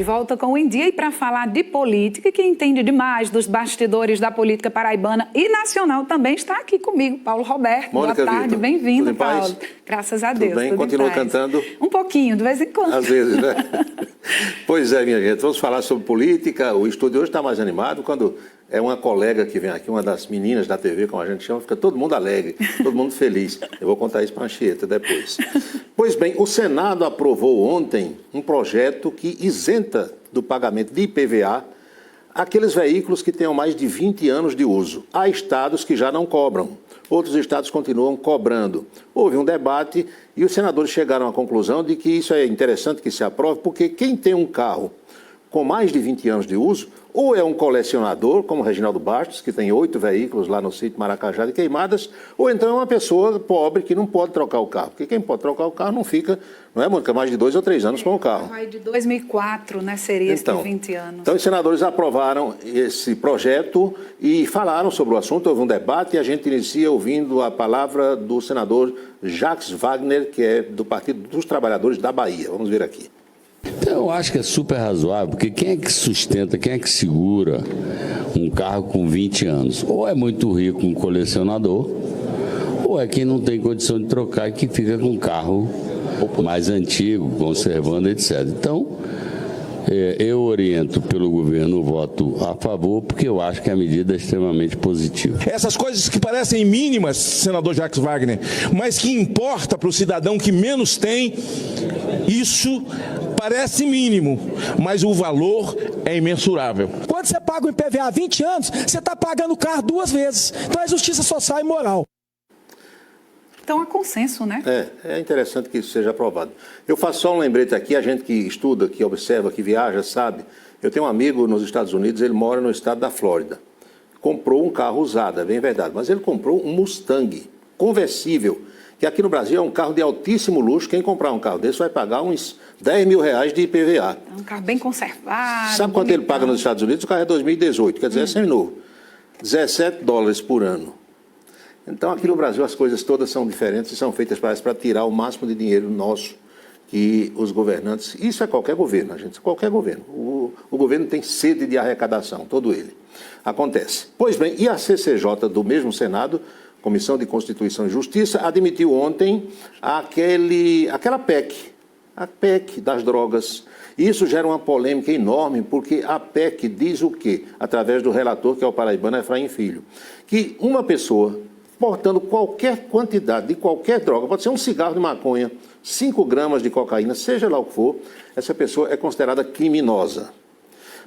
De volta com o Em Dia e para falar de política, que entende demais dos bastidores da política paraibana e nacional, também está aqui comigo, Paulo Roberto. Mônica, boa tarde, bem-vindo, Paulo. Paz? Graças a Deus. Tudo bem? Continua cantando? Um pouquinho, de vez em quando. Às vezes, né? Pois é, minha gente, vamos falar sobre política. O estúdio hoje está mais animado quando é uma colega que vem aqui, uma das meninas da TV, como a gente chama, fica todo mundo alegre, todo mundo feliz. Eu vou contar isso para a Anchieta depois. Pois bem, o Senado aprovou ontem um projeto que isenta do pagamento de IPVA aqueles veículos que tenham mais de 20 anos de uso. Há estados que já não cobram, outros estados continuam cobrando. Houve um debate e os senadores chegaram à conclusão de que isso é interessante que se aprove, porque quem tem um carro com mais de 20 anos de uso, ou é um colecionador, como o Reginaldo Bastos, que tem 8 veículos lá no sítio Maracajá de Queimadas, ou então é uma pessoa pobre que não pode trocar o carro. Porque quem pode trocar o carro não fica, não é, Mônica, mais de 2 ou 3 anos com o carro. Vai de 2004, né, seria esse de 20 anos. Então, os senadores aprovaram esse projeto e falaram sobre o assunto, houve um debate e a gente inicia ouvindo a palavra do senador Jacques Wagner, que é do Partido dos Trabalhadores da Bahia. Vamos ver aqui. Então, eu acho que é super razoável, porque quem é que sustenta, quem é que segura um carro com 20 anos? Ou é muito rico, um colecionador, ou é quem não tem condição de trocar e que fica com um carro mais antigo, conservando, etc. Então, eu oriento pelo governo o voto a favor, porque eu acho que a medida é extremamente positiva. Essas coisas que parecem mínimas, senador Jacques Wagner, mas que importa para o cidadão que menos tem, isso parece mínimo, mas o valor é imensurável. Quando você paga o IPVA há 20 anos, você está pagando o carro 2 vezes. Então é justiça social e moral. Então há consenso, né? É interessante que isso seja aprovado. Eu faço só um lembrete aqui, a gente que estuda, que observa, que viaja, sabe. Eu tenho um amigo nos Estados Unidos, ele mora no estado da Flórida. Comprou um carro usado, é bem verdade, mas ele comprou um Mustang conversível, que aqui no Brasil é um carro de altíssimo luxo. Quem comprar um carro desse vai pagar uns 10 mil reais de IPVA. É um carro bem conservado. Sabe quanto ele paga nos Estados Unidos? O carro é 2018, quer dizer, é seminovo. $17 por ano. Então, aqui no Brasil, as coisas todas são diferentes e são feitas, parece, para tirar o máximo de dinheiro nosso que os governantes... Isso é qualquer governo, gente, qualquer governo. O governo tem sede de arrecadação, todo ele. Acontece. Pois bem, e a CCJ do mesmo Senado, Comissão de Constituição e Justiça, admitiu ontem aquela PEC, a PEC das drogas. Isso gera uma polêmica enorme, porque a PEC diz o quê? Através do relator, que é o paraibano Efraim Filho, que uma pessoa portando qualquer quantidade de qualquer droga, pode ser um cigarro de maconha, 5 gramas de cocaína, seja lá o que for, essa pessoa é considerada criminosa.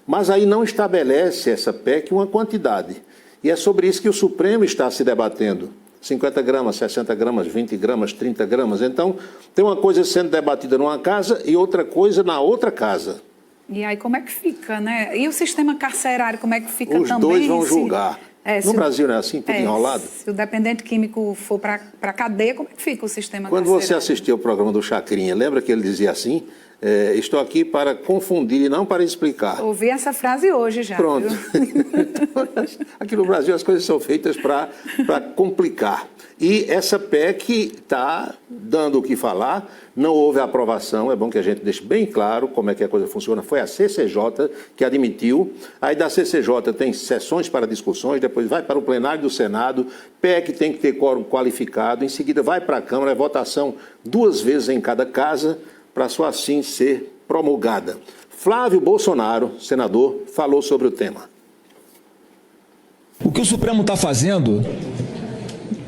Mas aí não estabelece essa PEC uma quantidade. E é sobre isso que o Supremo está se debatendo. 50 gramas, 60 gramas, 20 gramas, 30 gramas. Então, tem uma coisa sendo debatida numa casa e outra coisa na outra casa. E aí como é que fica, né? E o sistema carcerário, como é que fica Os também? Os dois vão julgar. No Brasil não é assim, tudo enrolado? Se o dependente químico for para a cadeia, como é que fica o sistema carcerário? Quando você assistiu ao programa do Chacrinha, lembra que ele dizia assim? Estou aqui para confundir e não para explicar. Ouvi essa frase hoje já. Pronto. Aqui no Brasil as coisas são feitas para complicar. E essa PEC está dando o que falar, não houve aprovação, é bom que a gente deixe bem claro como é que a coisa funciona. Foi a CCJ que admitiu, aí da CCJ tem sessões para discussões, depois vai para o plenário do Senado, PEC tem que ter quórum qualificado, em seguida vai para a Câmara, é votação 2 vezes em cada casa, para só assim ser promulgada. Flávio Bolsonaro, senador, falou sobre o tema. O que o Supremo está fazendo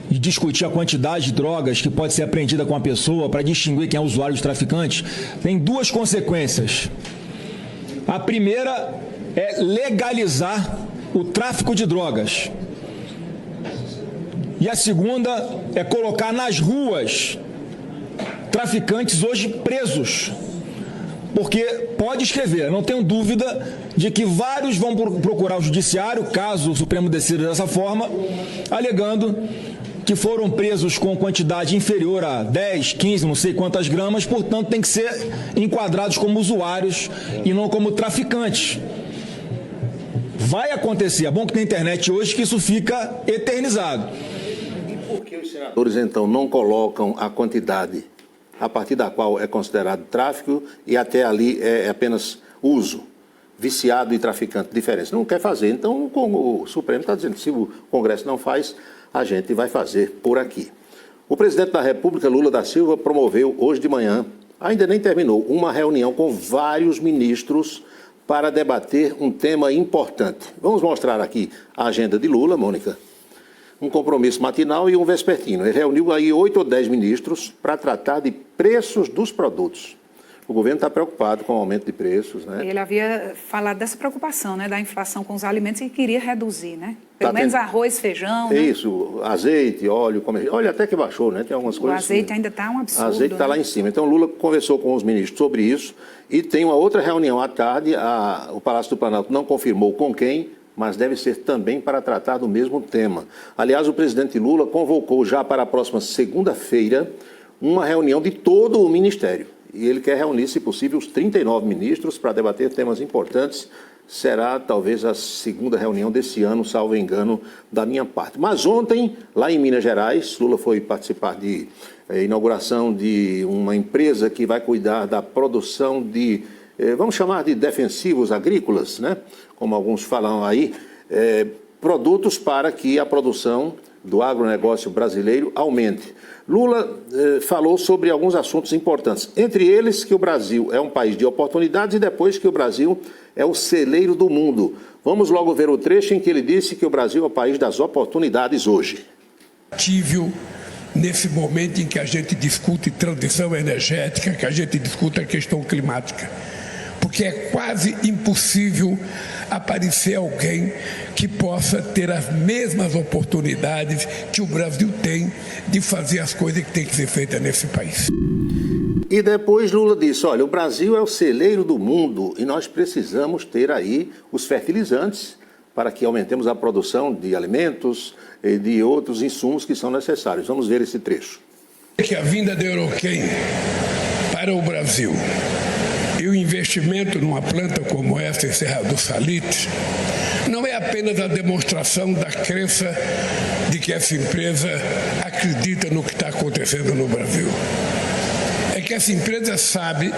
de discutir a quantidade de drogas que pode ser apreendida com a pessoa para distinguir quem é usuário de traficante, tem 2 consequências. A primeira é legalizar o tráfico de drogas. E a segunda é colocar nas ruas traficantes hoje presos. Porque pode escrever, não tenho dúvida de que vários vão procurar o judiciário, caso o Supremo decida dessa forma, alegando que foram presos com quantidade inferior a 10, 15, não sei quantas gramas, portanto tem que ser enquadrados como usuários e não como traficantes. Vai acontecer, é bom que tem internet hoje que isso fica eternizado. E por que os senadores então não colocam a quantidade a partir da qual é considerado tráfico e até ali é apenas uso. Viciado e traficante, diferença. Não quer fazer. Então, o Supremo está dizendo que se o Congresso não faz, a gente vai fazer por aqui. O presidente da República, Lula da Silva, promoveu hoje de manhã, ainda nem terminou, uma reunião com vários ministros para debater um tema importante. Vamos mostrar aqui a agenda de Lula, Mônica. Um compromisso matinal e um vespertino. Ele reuniu aí 8 ou 10 ministros para tratar de preços dos produtos. O governo está preocupado com o aumento de preços, né? Ele havia falado dessa preocupação, né, da inflação com os alimentos e queria reduzir, né? Pelo menos arroz, feijão, né? Isso, azeite, óleo, óleo até que baixou, né? Tem algumas coisas. O azeite assim. ainda está um absurdo. O azeite está lá em cima. Então, Lula conversou com os ministros sobre isso e tem uma outra reunião à tarde. O Palácio do Planalto não confirmou com quem, mas deve ser também para tratar do mesmo tema. Aliás, o presidente Lula convocou já para a próxima segunda-feira uma reunião de todo o Ministério. E ele quer reunir, se possível, os 39 ministros para debater temas importantes. Será, talvez, a segunda reunião desse ano, salvo engano, da minha parte. Mas ontem, lá em Minas Gerais, Lula foi participar de inauguração de uma empresa que vai cuidar da produção de, vamos chamar de defensivos agrícolas, né? Como alguns falam aí, produtos para que a produção do agronegócio brasileiro aumente. Lula falou sobre alguns assuntos importantes, entre eles que o Brasil é um país de oportunidades e depois que o Brasil é o celeiro do mundo. Vamos logo ver o trecho em que ele disse que o Brasil é o país das oportunidades hoje. Nesse momento em que a gente discute transição energética, que a gente discute a questão climática, porque é quase impossível aparecer alguém que possa ter as mesmas oportunidades que o Brasil tem de fazer as coisas que tem que ser feitas nesse país. E depois Lula disse, olha, o Brasil é o celeiro do mundo e nós precisamos ter aí os fertilizantes para que aumentemos a produção de alimentos e de outros insumos que são necessários. Vamos ver esse trecho. Que a vinda da Euroquem para o Brasil e o investimento numa planta como essa em Serra do Salitre não é apenas a demonstração da crença de que essa empresa acredita no que está acontecendo no Brasil. É que essa empresa sabe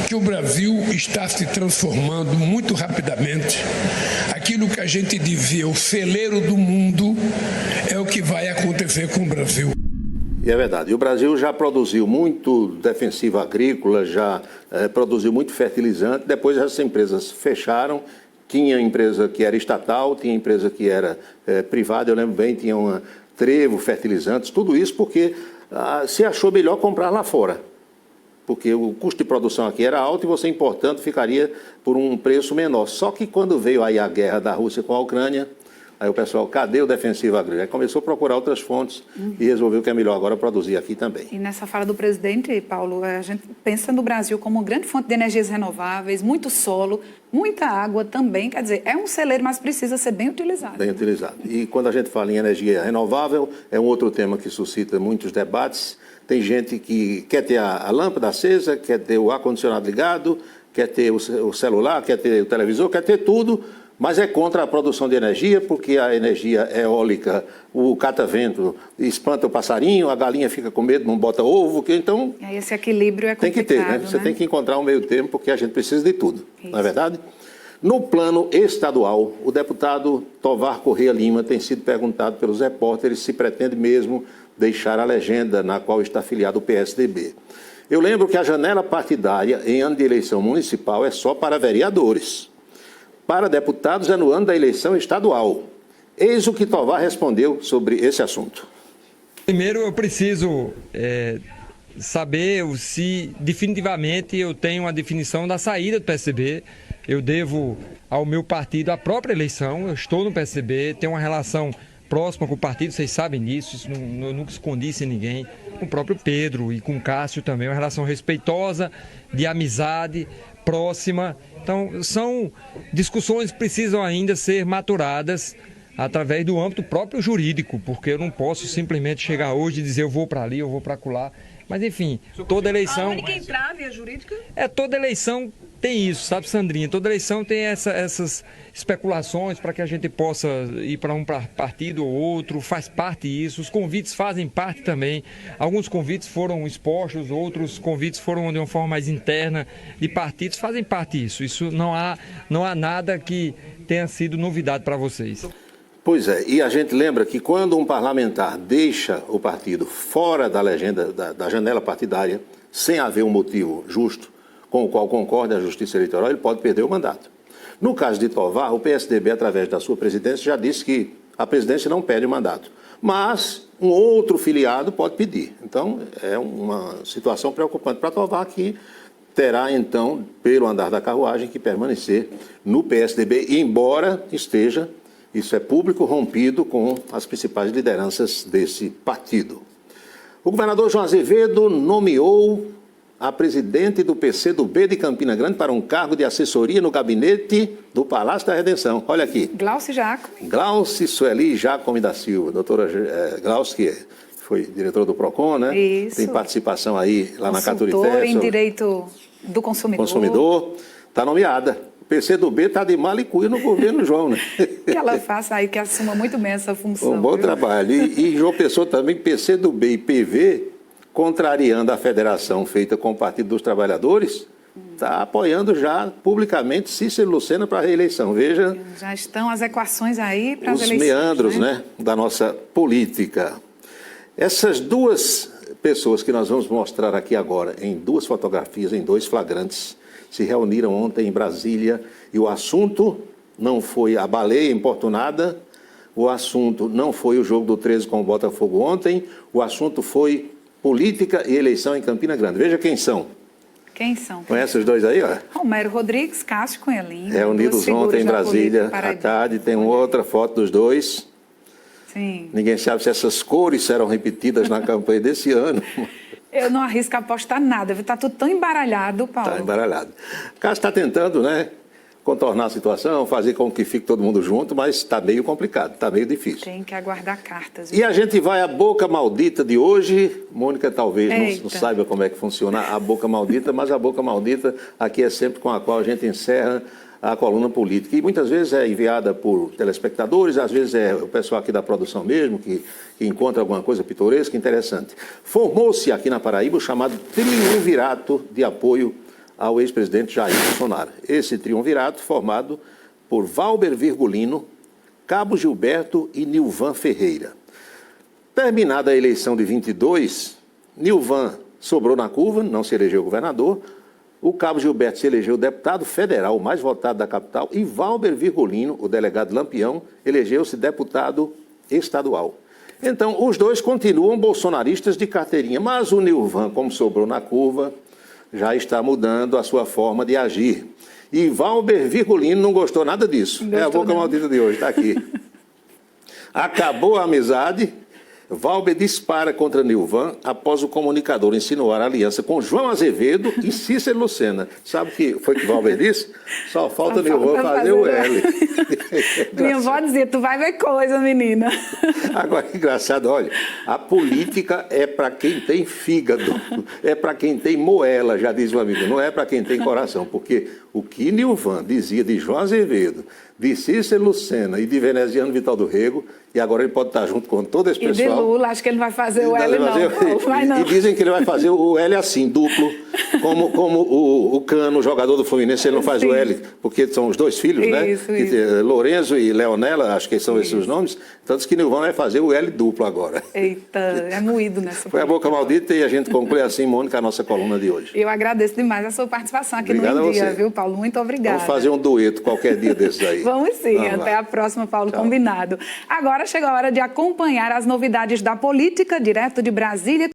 que o Brasil está se transformando muito rapidamente. Aquilo que a gente dizia, o celeiro do mundo, é o que vai acontecer com o Brasil. E é verdade. E o Brasil já produziu muito defensivo agrícola, já produziu muito fertilizante. Depois essas empresas fecharam. Tinha empresa que era estatal, tinha empresa que era privada. Eu lembro bem, tinha uma Trevo, fertilizantes, tudo isso porque se achou melhor comprar lá fora. Porque o custo de produção aqui era alto e você importando ficaria por um preço menor. Só que quando veio aí a guerra da Rússia com a Ucrânia, aí o pessoal, cadê o defensivo agrícola? Aí começou a procurar outras fontes e resolveu que é melhor agora produzir aqui também. E nessa fala do presidente, Paulo, a gente pensa no Brasil como grande fonte de energias renováveis, muito solo, muita água também. Quer dizer, é um celeiro, mas precisa ser bem utilizado. Bem utilizado. E quando a gente fala em energia renovável, é um outro tema que suscita muitos debates. Tem gente que quer ter a lâmpada acesa, quer ter o ar-condicionado ligado, quer ter o celular, quer ter o televisor, quer ter tudo, mas é contra a produção de energia, porque a energia eólica, o catavento, espanta o passarinho, a galinha fica com medo, não bota ovo, então... E aí esse equilíbrio é complicado, tem que ter, né? Você tem que encontrar um meio termo, porque a gente precisa de tudo, não é verdade? No plano estadual, o deputado Tovar Correia Lima tem sido perguntado pelos repórteres se pretende mesmo deixar a legenda na qual está afiliado o PSDB. Eu lembro que a janela partidária em ano de eleição municipal é só para vereadores. Para deputados é no ano da eleição estadual. Eis o que Tovar respondeu sobre esse assunto. Primeiro eu preciso saber se definitivamente eu tenho uma definição da saída do PSDB. Eu devo ao meu partido a própria eleição, eu estou no PSDB, tenho uma relação próxima com o partido, vocês sabem disso, isso eu nunca escondi isso em ninguém, com o próprio Pedro e com o Cássio também, uma relação respeitosa, de amizade, próxima. Então, são discussões que precisam ainda ser maturadas através do âmbito próprio jurídico, porque eu não posso simplesmente chegar hoje e dizer eu vou para ali, eu vou para acolá. Mas, enfim, toda eleição... A única entrave é jurídica? Toda eleição tem isso, sabe, Sandrinha? Toda eleição tem essas especulações para que a gente possa ir para um partido ou outro, faz parte disso. Os convites fazem parte também. Alguns convites foram expostos, outros convites foram de uma forma mais interna de partidos, fazem parte disso. Isso não há nada que tenha sido novidade para vocês. Pois é, e a gente lembra que quando um parlamentar deixa o partido fora da legenda, da janela partidária, sem haver um motivo justo com o qual concorde a Justiça Eleitoral, ele pode perder o mandato. No caso de Tovar, o PSDB, através da sua presidência, já disse que a presidência não perde o mandato. Mas um outro filiado pode pedir. Então, é uma situação preocupante para Tovar, que terá, então, pelo andar da carruagem, que permanecer no PSDB, embora esteja, isso é público, rompido com as principais lideranças desse partido. O governador João Azevedo nomeou a presidente do PCdoB de Campina Grande para um cargo de assessoria no gabinete do Palácio da Redenção. Olha aqui. Glauci Jacome. Glauci Sueli Jacome da Silva. Doutora Glauci, que foi diretora do PROCON, né? Isso. Tem participação aí lá na Caturité. Consultora em direito do consumidor. Está nomeada. O PCdoB está de mal e cuia no governo João, né? Que ela faça aí, que assuma muito bem essa função. Um bom trabalho. E João Pessoa também, PCdoB e PV, contrariando a federação feita com o Partido dos Trabalhadores, está apoiando já publicamente Cícero Lucena para a reeleição. Veja. Já estão as equações aí para as os eleições. Os meandros, né, da nossa política. Essas duas pessoas que nós vamos mostrar aqui agora, em duas fotografias, em dois flagrantes, se reuniram ontem em Brasília e o assunto não foi a baleia importunada, o assunto não foi o jogo do 13 com o Botafogo ontem, o assunto foi política e eleição em Campina Grande. Veja quem são. Quem são? Conhece os dois aí, ó? Romero Rodrigues, Cássio Cunhelim. Reunidos ontem em Brasília, à tarde, tem uma outra foto dos dois. Sim. Ninguém sabe se essas cores serão repetidas na campanha desse ano. Eu não arrisco apostar nada, está tudo tão embaralhado, Paulo. Está embaralhado. Cássio está tentando, né, contornar a situação, fazer com que fique todo mundo junto, mas está meio complicado, está meio difícil. Tem que aguardar cartas. E a gente vai à boca maldita de hoje. Mônica talvez não saiba como é que funciona a boca maldita, mas a boca maldita aqui é sempre com a qual a gente encerra a coluna política. E muitas vezes é enviada por telespectadores, às vezes é o pessoal aqui da produção mesmo, que encontra alguma coisa pitoresca, interessante. Formou-se aqui na Paraíba o chamado triunvirato de apoio ao ex-presidente Jair Bolsonaro. Esse triunvirato formado por Valber Virgulino, Cabo Gilberto e Nilvan Ferreira. Terminada a eleição de 22, Nilvan sobrou na curva, não se elegeu governador, o Cabo Gilberto se elegeu deputado federal, o mais votado da capital, e Valber Virgulino, o delegado Lampião, elegeu-se deputado estadual. Então, os dois continuam bolsonaristas de carteirinha, mas o Nilvan, como sobrou na curva, já está mudando a sua forma de agir. E Valber Virgulino não gostou nada disso. É a boca maldita de hoje, está aqui. Acabou a amizade, Valber dispara contra Nilvan após o comunicador insinuar aliança com João Azevedo e Cícero Lucena. Sabe o que foi que Valber disse? Só falta Nilvan fazer o L. Minha avó dizia, tu vai ver coisa, menina. Agora, engraçado, olha, a política é para quem tem fígado, é para quem tem moela, já diz o amigo, não é para quem tem coração, porque o que Nilvan dizia de João Azevedo, de Cícero Lucena e de Veneziano Vital do Rego, e agora ele pode estar junto com todo esse pessoal. E de Lula, acho que ele não vai fazer o L não. Vai não. E dizem que ele vai fazer o L assim, duplo, como o Cano, o jogador do Fluminense, ele não faz o L, porque são os dois filhos, isso, né? Isso. Lorenzo e Leonela, acho que são esses os nomes, tanto que Nilvan vai fazer o L duplo agora. Eita, é moído nessa Foi a boca maldita e a gente conclui assim, Mônica, a nossa coluna de hoje. Eu agradeço demais a sua participação aqui Obrigado no Em Dia, você. Viu, Paulo? Muito obrigada. Vamos fazer um dueto qualquer dia desses aí. Vamos sim, Vamos até lá. a próxima, Paulo, Tchau. combinado. Agora chega a hora de acompanhar as novidades da política, direto de Brasília.